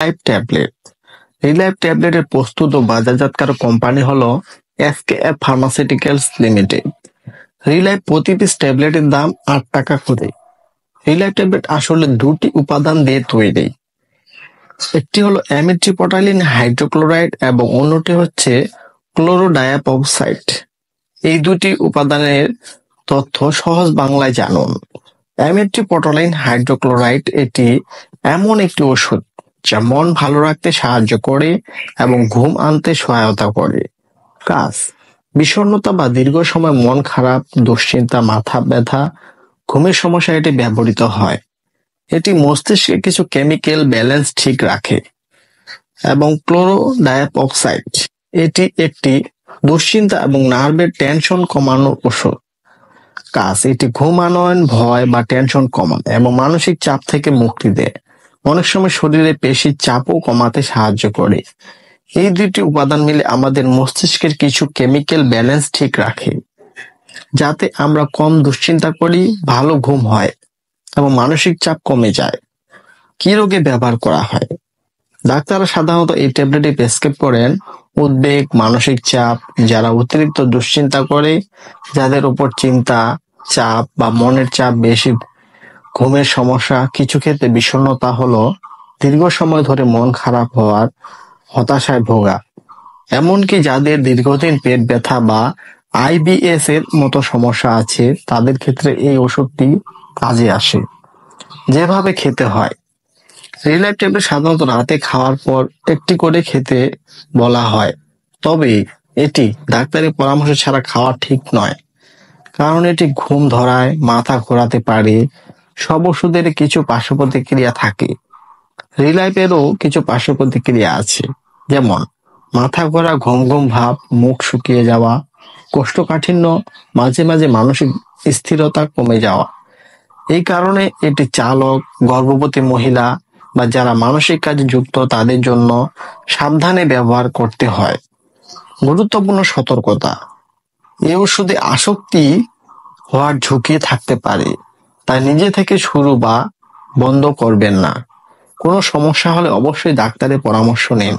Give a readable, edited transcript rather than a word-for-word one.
রিলাইভ tablet. রিলাইভ ট্যাবলেটের প্রস্তুত ও বাজারজাতকারক company হলো এসকেএফ ফার্মাসিউটিক্যালস লিমিটেড। রিলাইভ প্রতি পিস ট্যাবলেটের দাম ৮ টাকা করে। রিলাইভ ট্যাবলেট আসলে দুটি উপাদান দিয়ে তৈরি। একটি হলো অ্যামিট্রিপটাইলিন হাইড্রোক্লোরাইড এবং অন্যটি হচ্ছে ক্লোরোডায়াপক্সাইড। এই দুটি উপাদানের তথ্য সহজ বাংলায় জানুন। অ্যামিট্রিপটাইলিন হাইড্রোক্লোরাইড এটি এমন একটি ওষুধ যা মন ভালো রাখতে সাহায্য করে এবং ঘুম আনতে সহায়তা করে। কাজ: বিষণ্ণতা বা দীর্ঘ সময় মন খারাপ, দুশ্চিন্তা, মাথা ব্যথা, ঘুমের সমস্যা এটি ব্যবহৃত হয়। এটি মস্তিষ্কে কিছু কেমিক্যাল ব্যালেন্স ঠিক রাখে। এবং ক্লোরোডায়াপক্সাইড এটি একটি দুশ্চিন্তা এবং নার্ভের টেনশন কমানোর ওষুধ। কাজ: এটি ঘুম আনয়ন, ভয় বা টেনশন কমান এবং মানসিক চাপ থেকে মুক্তি দেয়। অনেক সময় শরীরে পেশির চাপও কমাতে সাহায্য করে। এই দুটি উপাদান মিলে আমাদের মস্তিষ্কের কিছু কেমিক্যাল ব্যালেন্স ঠিক রাখে, যাতে আমরা কম দুশ্চিন্তা করি, ভালো ঘুম হয় এবং মানসিক চাপ কমে যায়। কি রোগে ব্যবহার করা হয়? ডাক্তাররা সাধারণত এই ট্যাবলেটটি প্রেসক্রাইব করেন উদ্বেগ, মানসিক চাপ, যারা অতিরিক্ত দুশ্চিন্তা করে, যাদের উপর চিন্তা, চাপ বা মনের চাপ বেশি, ঘুমের সমস্যা, কিছু ক্ষেত্রে বিষণ্ণতা হলো দীর্ঘ সময় ধরে মন খারাপ হওয়ার, হতাশায় ভোগা, এমনকি যাদের দীর্ঘদিন পেট ব্যথা বা আইবিএস এর মতো সমস্যা আছে, তাদের ক্ষেত্রে এই ওষুধটি কাজে আসে। যেভাবে খেতে হয়: রিলাইভ ট্যাবলেট সাধারণত রাতে খাওয়ার পর একটি করে খেতে বলা হয়, তবে এটি ডাক্তারের পরামর্শ ছাড়া খাওয়া ঠিক নয়, কারণ এটি ঘুম ধরায়, মাথা ঘোরাতে পারে। সব ওষুধের কিছু পার্শ্ব প্রতিক্রিয়া থাকে। রিলাইভেরও কিছু পার্শ্ব প্রতিক্রিয়া আছে, যেমন মাথা ঘোরা, ঘুম ঘুম ভাব, মুখ শুকিয়ে যাওয়া, কোষ্ঠকাঠিন্য, মাঝে মাঝে মানসিক স্থিরতা কমে যাওয়া। এই কারণে এটি চালক, গর্ভবতী মহিলা বা যারা মানসিক কাজে যুক্ত তাদের জন্য সাবধানে ব্যবহার করতে হয়। গুরুত্বপূর্ণ সতর্কতা: এই ওষুধে আসক্তি হওয়ার ঝুঁকি থাকতে পারে, তাই নিজে থেকে শুরু বা বন্ধ করবেন না। কোনো সমস্যা হলে অবশ্যই ডাক্তারের পরামর্শ নিন।